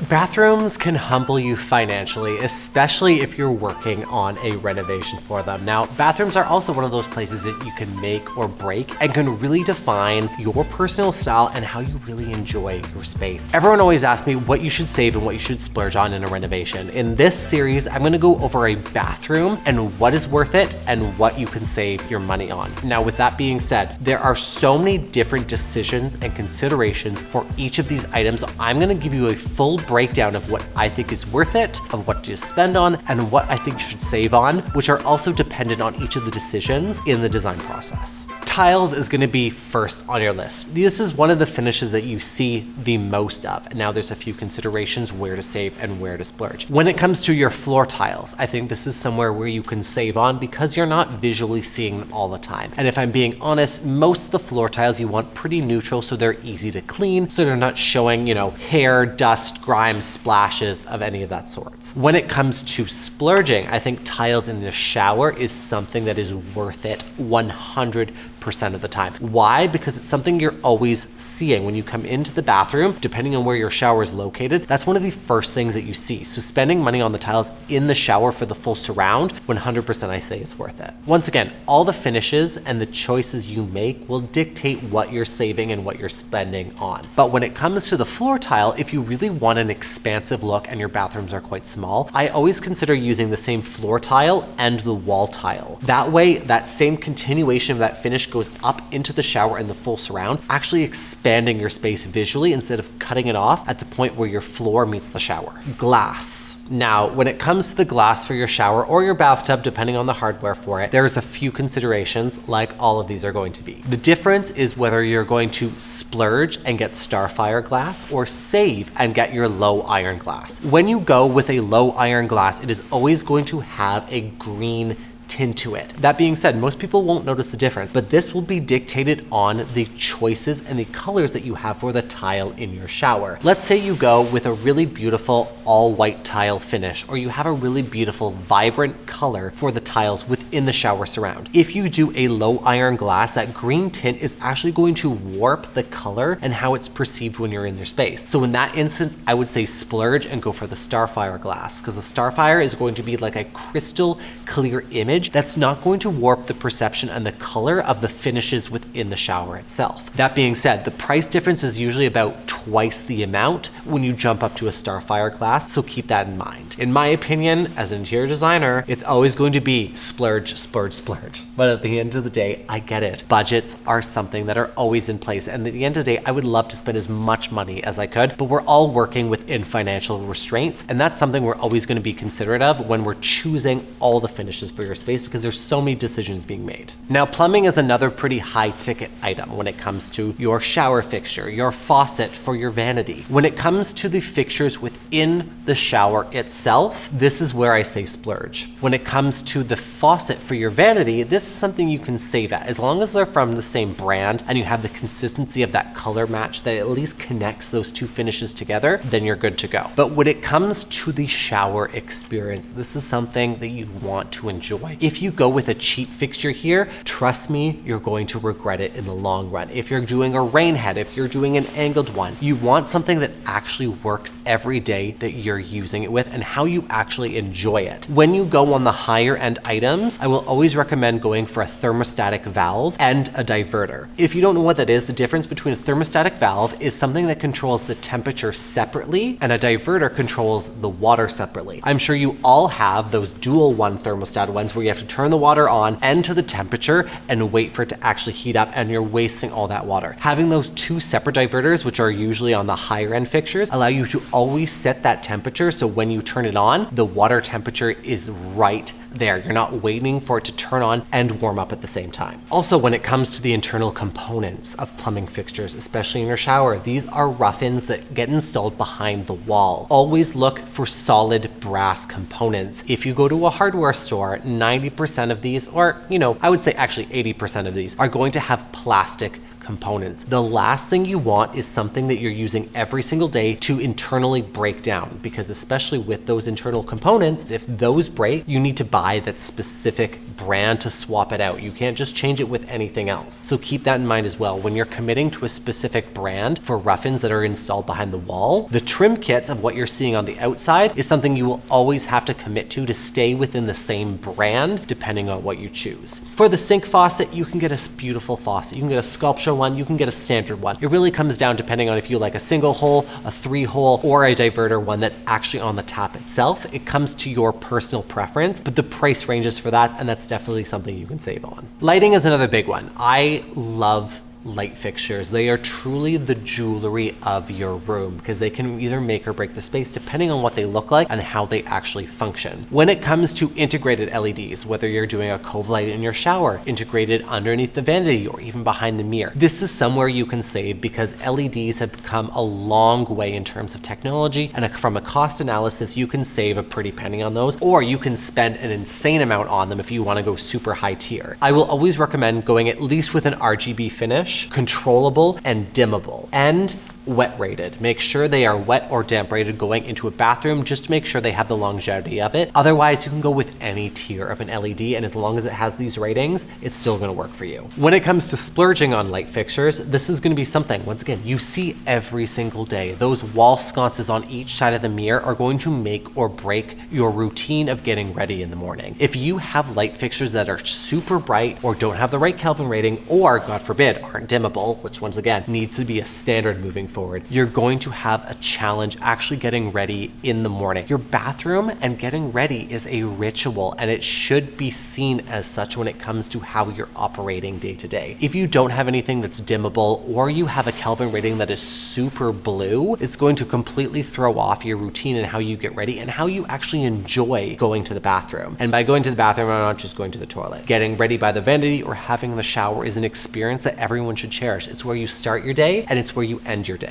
Bathrooms can humble you financially, especially if you're working on a renovation for them. Now, bathrooms are also one of those places that you can make or break and can really define your personal style and how you really enjoy your space. Everyone always asks me what you should save and what you should splurge on in a renovation. In this series, I'm gonna go over a bathroom and what is worth it and what you can save your money on. Now, with that being said, there are so many different decisions and considerations for each of these items. I'm gonna give you a full breakdown of what I think is worth it, of what to spend on, and what I think you should save on, which are also dependent on each of the decisions in the design process. Tiles is gonna be first on your list. This is one of the finishes that you see the most of. Now there's a few considerations where to save and where to splurge. When it comes to your floor tiles, I think this is somewhere where you can save on because you're not visually seeing them all the time. And if I'm being honest, most of the floor tiles you want pretty neutral so they're easy to clean, so they're not showing, hair, dust, grime, splashes of any of that sorts. When it comes to splurging, I think tiles in the shower is something that is worth it 100% of the time. Why? Because it's something you're always seeing when you come into the bathroom. Depending on where your shower is located, that's one of the first things that you see. So spending money on the tiles in the shower for the full surround, 100% I say is worth it. Once again, all the finishes and the choices you make will dictate what you're saving and what you're spending on. But when it comes to the floor tile, if you really want an expansive look and your bathrooms are quite small, I always consider using the same floor tile and the wall tile. That way, that same continuation of that finish goes up into the shower and the full surround, actually expanding your space visually instead of cutting it off at the point where your floor meets the shower. Glass. Now, when it comes to the glass for your shower or your bathtub, depending on the hardware for it, there's a few considerations like all of these are going to be. The difference is whether you're going to splurge and get Starfire glass or save and get your low iron glass. When you go with a low iron glass, it is always going to have a green tint to it. That being said, most people won't notice the difference, but this will be dictated on the choices and the colors that you have for the tile in your shower. Let's say you go with a really beautiful all white tile finish, or you have a really beautiful vibrant color for the tiles within the shower surround. If you do a low iron glass, that green tint is actually going to warp the color and how it's perceived when you're in your space. So in that instance, I would say splurge and go for the Starfire glass, because the Starfire is going to be like a crystal clear image that's not going to warp the perception and the color of the finishes within the shower itself. That being said, the price difference is usually about twice the amount when you jump up to a Starfire glass, so keep that in mind. In my opinion, as an interior designer, it's always going to be splurge, splurge, splurge. But at the end of the day, I get it. Budgets are something that are always in place, and at the end of the day, I would love to spend as much money as I could, but we're all working within financial restraints, and that's something we're always going to be considerate of when we're choosing all the finishes for your space, because there's so many decisions being made. Now, plumbing is another pretty high ticket item when it comes to your shower fixture, your faucet for your vanity. When it comes to the fixtures within the shower itself, this is where I say splurge. When it comes to the faucet for your vanity, this is something you can save at. As long as they're from the same brand and you have the consistency of that color match that at least connects those two finishes together, then you're good to go. But when it comes to the shower experience, this is something that you want to enjoy. If you go with a cheap fixture here, trust me, you're going to regret it in the long run. If you're doing a rain head, if you're doing an angled one, you want something that actually works every day that you're using it with and how you actually enjoy it. When you go on the higher end items, I will always recommend going for a thermostatic valve and a diverter. If you don't know what that is, the difference between a thermostatic valve is something that controls the temperature separately and a diverter controls the water separately. I'm sure you all have those dual one thermostat ones where you have to turn the water on and to the temperature and wait for it to actually heat up, and you're wasting all that water. Having those two separate diverters, which are usually on the higher end fixtures, allow you to always set that temperature, so when you turn it on, the water temperature is right there. You're not waiting for it to turn on and warm up at the same time. Also, when it comes to the internal components of plumbing fixtures, especially in your shower, these are rough-ins that get installed behind the wall. Always look for solid brass components. If you go to a hardware store, 90% of these, or I would say actually 80% of these, are going to have plastic components. The last thing you want is something that you're using every single day to internally break down, because especially with those internal components, if those break, you need to buy that specific brand to swap it out. You can't just change it with anything else. So keep that in mind as well. When you're committing to a specific brand for rough-ins that are installed behind the wall, the trim kits of what you're seeing on the outside is something you will always have to commit to stay within the same brand, depending on what you choose. For the sink faucet, you can get a beautiful faucet. You can get a sculpture one, you can get a standard one. It really comes down depending on if you like a single hole, a 3-hole, or a diverter one that's actually on the tap itself. It comes to your personal preference, but the price ranges for that, and that's definitely something you can save on. Lighting is another big one. I love light fixtures. They are truly the jewelry of your room because they can either make or break the space depending on what they look like and how they actually function. When it comes to integrated LEDs, whether you're doing a cove light in your shower, integrated underneath the vanity, or even behind the mirror, this is somewhere you can save because LEDs have come a long way in terms of technology, and from a cost analysis, you can save a pretty penny on those, or you can spend an insane amount on them if you want to go super high tier. I will always recommend going at least with an RGB finish, controllable and dimmable, and wet rated. Make sure they are wet or damp rated going into a bathroom, just to make sure they have the longevity of it. Otherwise, you can go with any tier of an LED, and as long as it has these ratings, it's still gonna work for you. When it comes to splurging on light fixtures, this is gonna be something, once again, you see every single day. Those wall sconces on each side of the mirror are going to make or break your routine of getting ready in the morning. If you have light fixtures that are super bright or don't have the right Kelvin rating, or God forbid, aren't dimmable, which once again needs to be a standard moving forward, you're going to have a challenge actually getting ready in the morning. Your bathroom and getting ready is a ritual, and it should be seen as such when it comes to how you're operating day to day. If you don't have anything that's dimmable, or you have a Kelvin rating that is super blue, it's going to completely throw off your routine and how you get ready and how you actually enjoy going to the bathroom. And by going to the bathroom, I'm not just going to the toilet. Getting ready by the vanity or having the shower is an experience that everyone should cherish. It's where you start your day and it's where you end your day.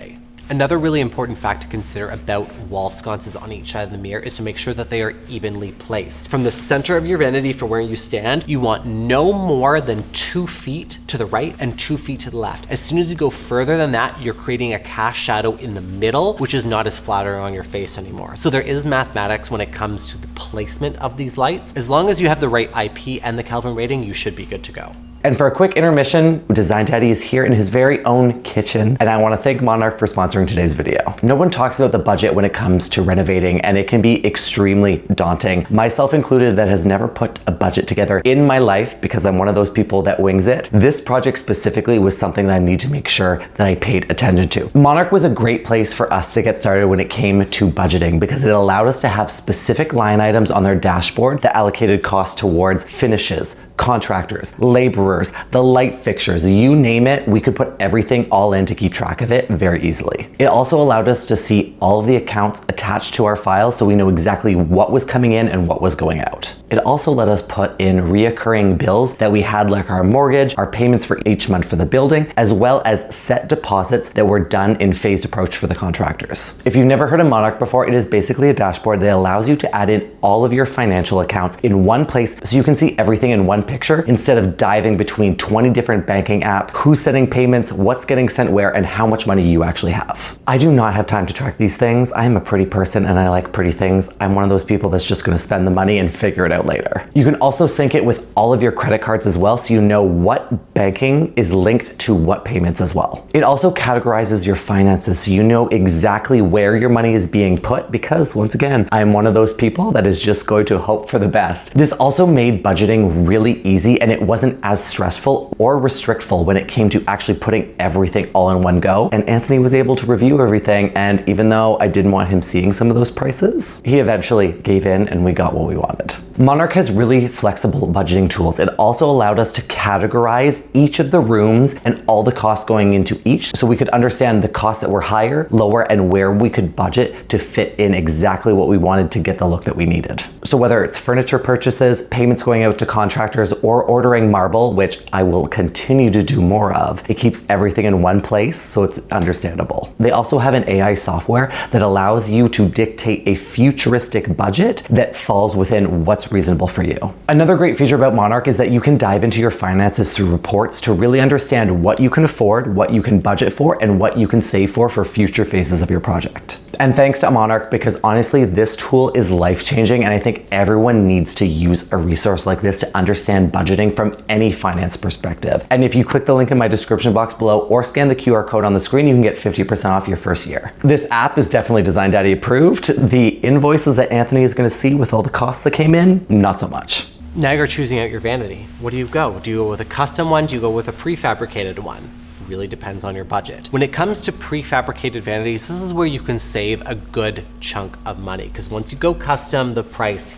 Another really important fact to consider about wall sconces on each side of the mirror is to make sure that they are evenly placed. From the center of your vanity for where you stand, you want no more than 2 feet to the right and 2 feet to the left. As soon as you go further than that, you're creating a cast shadow in the middle, which is not as flattering on your face anymore. So there is mathematics when it comes to the placement of these lights. As long as you have the right IP and the Kelvin rating, you should be good to go. And for a quick intermission, Design Daddy is here in his very own kitchen, and I want to thank Monarch for sponsoring today's video. No one talks about the budget when it comes to renovating, and it can be extremely daunting. Myself included, that has never put a budget together in my life because I'm one of those people that wings it. This project specifically was something that I need to make sure that I paid attention to. Monarch was a great place for us to get started when it came to budgeting because it allowed us to have specific line items on their dashboard that allocated costs towards finishes, contractors, laborers, the light fixtures, you name it, we could put everything all in to keep track of it very easily. It also allowed us to see all of the accounts attached to our files so we know exactly what was coming in and what was going out. It also let us put in reoccurring bills that we had, like our mortgage, our payments for each month for the building, as well as set deposits that were done in phased approach for the contractors. If you've never heard of Monarch before, it is basically a dashboard that allows you to add in all of your financial accounts in one place so you can see everything in one picture instead of diving between 20 different banking apps, who's sending payments, what's getting sent where, and how much money you actually have. I do not have time to track these things. I am a pretty person and I like pretty things. I'm one of those people that's just gonna spend the money and figure it out later. You can also sync it with all of your credit cards as well, so you know what banking is linked to what payments as well. It also categorizes your finances so you know exactly where your money is being put, because once again, I'm one of those people that is just going to hope for the best. This also made budgeting really easy, and it wasn't as stressful or restrictful when it came to actually putting everything all in one go. And Anthony was able to review everything, and even though I didn't want him seeing some of those prices, he eventually gave in and we got what we wanted. Monarch has really flexible budgeting tools. It also allowed us to categorize each of the rooms and all the costs going into each, so we could understand the costs that were higher, lower, and where we could budget to fit in exactly what we wanted to get the look that we needed. So whether it's furniture purchases, payments going out to contractors, or ordering marble, which I will continue to do more of, it keeps everything in one place so it's understandable. They also have an AI software that allows you to dictate a futuristic budget that falls within what's what's reasonable for you. Another great feature about Monarch is that you can dive into your finances through reports to really understand what you can afford, what you can budget for, and what you can save for future phases of your project. And thanks to Monarch, because honestly, this tool is life-changing, and I think everyone needs to use a resource like this to understand budgeting from any finance perspective. And if you click the link in my description box below or scan the QR code on the screen, you can get 50% off your first year. This app is definitely Design Daddy approved. The invoices that Anthony is going to see with all the costs that came in, not so much. Now you're choosing out your vanity. What do you go? Do you go with a custom one? Do you go with a prefabricated one? Really depends on your budget. When it comes to prefabricated vanities, this is where you can save a good chunk of money, because once you go custom, the price,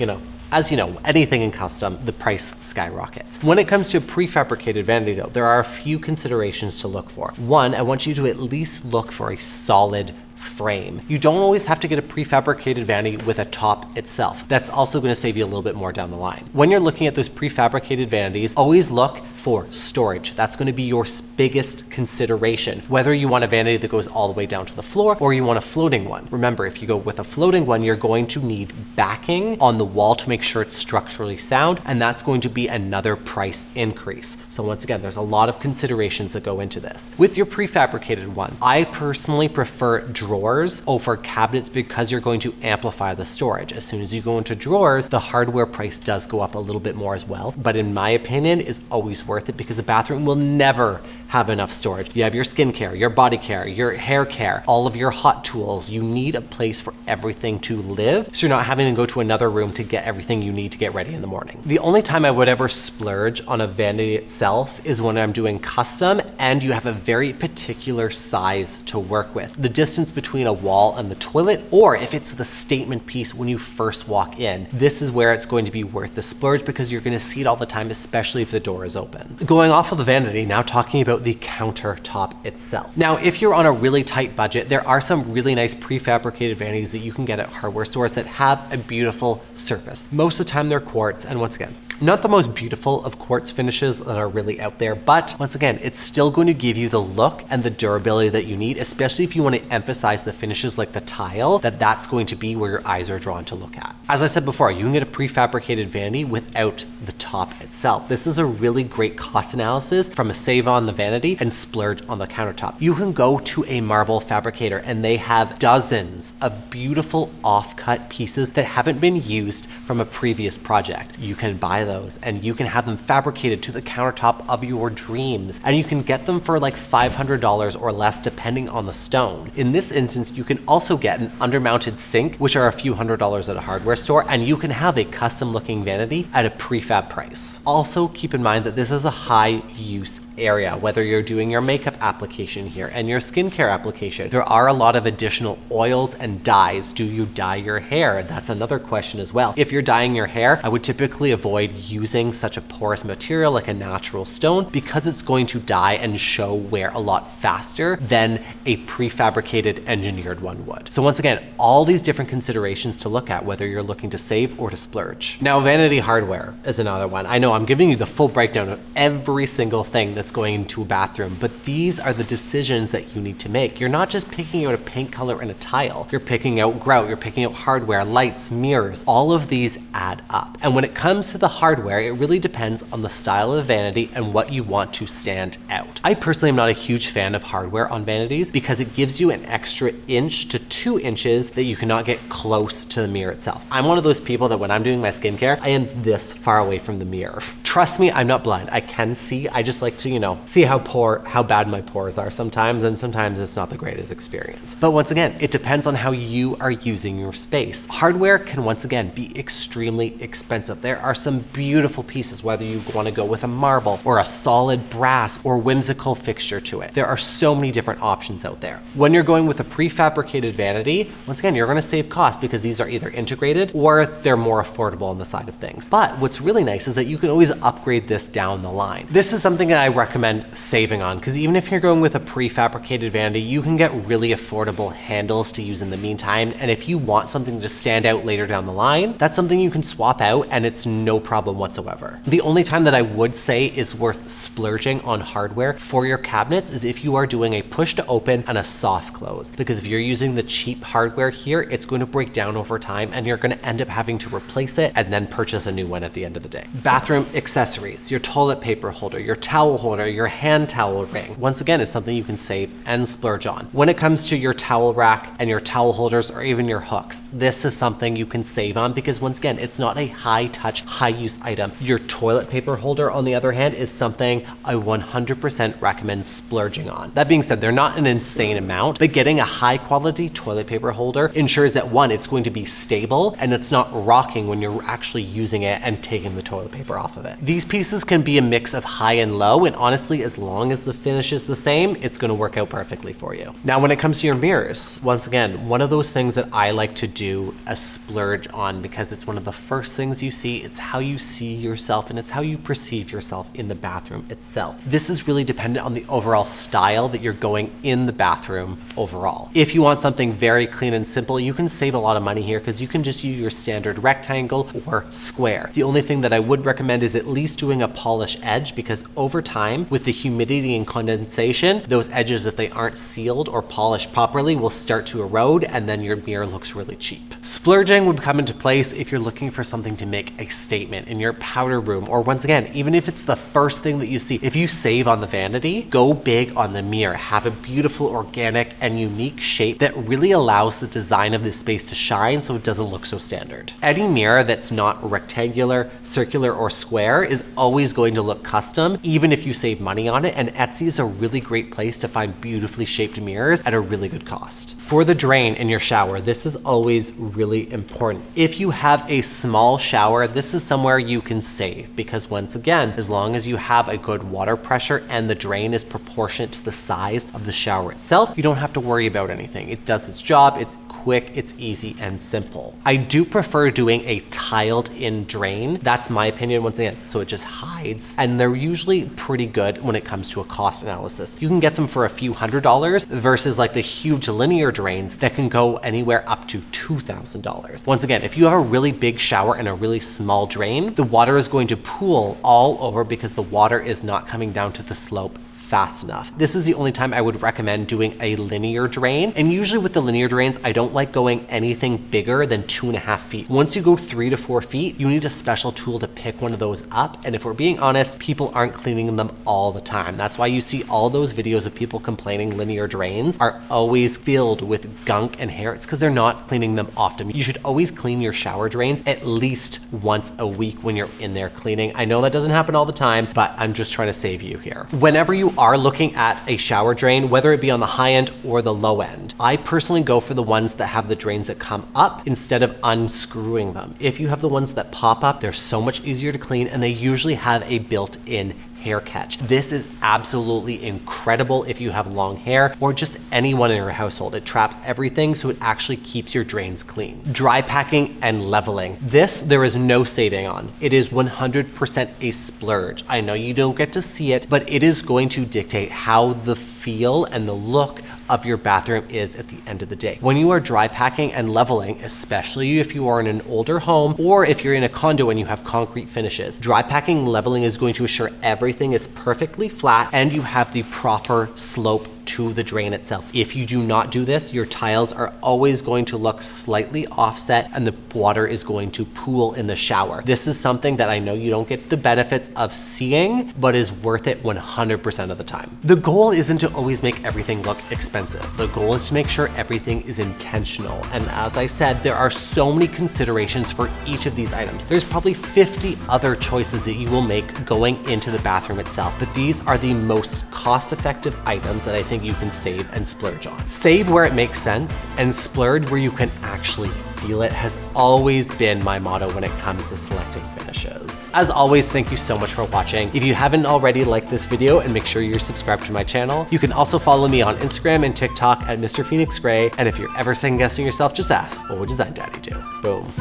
as you know, anything in custom, the price skyrockets. When it comes to prefabricated vanity though, there are a few considerations to look for. One, I want you to at least look for a solid frame. You don't always have to get a prefabricated vanity with a top itself. That's also going to save you a little bit more down the line. When you're looking at those prefabricated vanities, always look for storage. That's going to be your biggest consideration, whether you want a vanity that goes all the way down to the floor or you want a floating one. Remember, if you go with a floating one, you're going to need backing on the wall to make sure it's structurally sound, and that's going to be another price increase. So once again, there's a lot of considerations that go into this. With your prefabricated one, I personally prefer drawers over cabinets because you're going to amplify the storage. As soon as you go into drawers, the hardware price does go up a little bit more as well, but in my opinion is always worth it because a bathroom will never have enough storage. You have your skincare, your body care, your hair care, all of your hot tools. You need a place for everything to live, so you're not having to go to another room to get everything you need to get ready in the morning. The only time I would ever splurge on a vanity itself is when I'm doing custom and you have a very particular size to work with. The distance between a wall and the toilet, or if it's the statement piece when you first walk in, this is where it's going to be worth the splurge because you're going to see it all the time, especially if the door is open. Going off of the vanity, now talking about the countertop itself. Now, if you're on a really tight budget, there are some really nice prefabricated vanities that you can get at hardware stores that have a beautiful surface. Most of the time they're quartz, and once again, not the most beautiful of quartz finishes that are really out there, but once again, it's still going to give you the look and the durability that you need, especially if you want to emphasize the finishes like the tile, that's going to be where your eyes are drawn to look at. As I said before, you can get a prefabricated vanity without the top itself. This is a really great cost analysis from a save on the vanity and splurge on the countertop. You can go to a marble fabricator and they have dozens of beautiful offcut pieces that haven't been used from a previous project. You can buy those and you can have them fabricated to the countertop of your dreams, and you can get them for like $500 or less depending on the stone. In this instance, you can also get an undermounted sink, which are a few $100s at a hardware store, and you can have a custom looking vanity at a prefab price. Also keep in mind that this is a high use area, whether you're doing your makeup application here and your skincare application. There are a lot of additional oils and dyes. Do you dye your hair? That's another question as well. If you're dyeing your hair, I would typically avoid using such a porous material like a natural stone because it's going to dye and show wear a lot faster than a prefabricated engineered one would. So once again, all these different considerations to look at whether you're looking to save or to splurge. Now, vanity hardware is another one. I know I'm giving you the full breakdown of every single thing that's going into a bathroom, but these are the decisions that you need to make. You're not just picking out a paint color and a tile. You're picking out grout, you're picking out hardware, lights, mirrors. All of these add up. And when it comes to the hardware, it really depends on the style of vanity and what you want to stand out. I personally am not a huge fan of hardware on vanities because it gives you an extra inch to 2 inches that you cannot get close to the mirror itself. I'm one of those people that when I'm doing my skincare, I am this far away from the mirror. Trust me, I'm not blind. I can see. I just like to, see how bad my pores are sometimes, and sometimes it's not the greatest experience. But once again, it depends on how you are using your space. Hardware can once again be extremely expensive. There are some beautiful pieces, whether you want to go with a marble or a solid brass or whimsical fixture to it. There are so many different options out there. When you're going with a prefabricated vanity, once again, you're going to save cost because these are either integrated or they're more affordable on the side of things. But what's really nice is that you can always upgrade this down the line. This is something that I recommend saving on, because even if you're going with a prefabricated vanity, you can get really affordable handles to use in the meantime. And if you want something to stand out later down the line, that's something you can swap out and it's no problem whatsoever. The only time that I would say is worth splurging on hardware for your cabinets is if you are doing a push to open and a soft close, because if you're using the cheap hardware here, it's going to break down over time and you're going to end up having to replace it and then purchase a new one at the end of the day. Bathroom accessories, your toilet paper holder, your towel holder, your hand towel ring, once again, is something you can save and splurge on. When it comes to your towel rack and your towel holders or even your hooks, this is something you can save on because once again, it's not a high touch, high use item. Your toilet paper holder, on the other hand, is something I 100% recommend splurging on. That being said, they're not an insane amount, but getting a high quality toilet paper holder ensures that one, it's going to be stable and it's not rocking when you're actually using it and taking the toilet paper off of it. These pieces can be a mix of high and low, and honestly, as long as the finish is the same, it's going to work out perfectly for you. Now, when it comes to your mirrors, once again, one of those things that I like to do a splurge on because it's one of the first things you see. It's how you see yourself and it's how you perceive yourself in the bathroom itself. This is really dependent on the overall style that you're going in the bathroom overall. If you want something very clean and simple, you can save a lot of money here because you can just use your standard rectangle or square. The only thing that I would recommend is at least doing a polished edge, because over time, with the humidity and condensation, those edges, if they aren't sealed or polished properly, will start to erode and then your mirror looks really cheap. Splurging would come into place if you're looking for something to make a statement in your powder room, or once again, even if it's the first thing that you see. If you save on the vanity, go big on the mirror. Have a beautiful, organic, and unique shape that really allows the design of this space to shine so it doesn't look so standard. Any mirror that's not rectangular, circular, or square is always going to look custom, even if you save money on it, and Etsy is a really great place to find beautifully shaped mirrors at a really good cost. For the drain in your shower, this is always really important. If you have a small shower, this is somewhere you can save, because once again, as long as you have a good water pressure and the drain is proportionate to the size of the shower itself, you don't have to worry about anything. It does its job, it's quick, it's easy and simple. I do prefer doing a tiled in drain. That's my opinion, once again, so it just hides, and they're usually pretty good when it comes to a cost analysis. You can get them for a few $100s versus like the huge linear drains that can go anywhere up to $2,000. Once again, if you have a really big shower and a really small drain, the water is going to pool all over because the water is not coming down to the slope fast enough. This is the only time I would recommend doing a linear drain. And usually with the linear drains, I don't like going anything bigger than 2.5 feet. Once you go 3 to 4 feet, you need a special tool to pick one of those up. And if we're being honest, people aren't cleaning them all the time. That's why you see all those videos of people complaining linear drains are always filled with gunk and hair. It's because they're not cleaning them often. You should always clean your shower drains at least once a week when you're in there cleaning. I know that doesn't happen all the time, but I'm just trying to save you here. Whenever you are looking at a shower drain, whether it be on the high end or the low end, I personally go for the ones that have the drains that come up instead of unscrewing them. If you have the ones that pop up, they're so much easier to clean and they usually have a built-in hair catch. This is absolutely incredible if you have long hair or just anyone in your household. It traps everything, so it actually keeps your drains clean. Dry packing and leveling. This, there is no saving on. It is 100% a splurge. I know you don't get to see it, but it is going to dictate how the feel and the look of your bathroom is at the end of the day. When you are dry packing and leveling, especially if you are in an older home or if you're in a condo and you have concrete finishes, dry packing and leveling is going to assure everything is perfectly flat and you have the proper slope to the drain itself. If you do not do this, your tiles are always going to look slightly offset and the water is going to pool in the shower. This is something that I know you don't get the benefits of seeing, but is worth it 100% of the time. The goal isn't to always make everything look expensive. The goal is to make sure everything is intentional. And as I said, there are so many considerations for each of these items. There's probably 50 other choices that you will make going into the bathroom itself, but these are the most cost-effective items that I think you can save and splurge on. Save where it makes sense and splurge where you can actually feel it has always been my motto when it comes to selecting finishes. As always, thank you so much for watching. If you haven't already, like this video and make sure you're subscribed to my channel. You can also follow me on Instagram and TikTok at Mr. Phoenix Gray. And if you're ever second guessing yourself, just ask, what would Design Daddy do? Boom.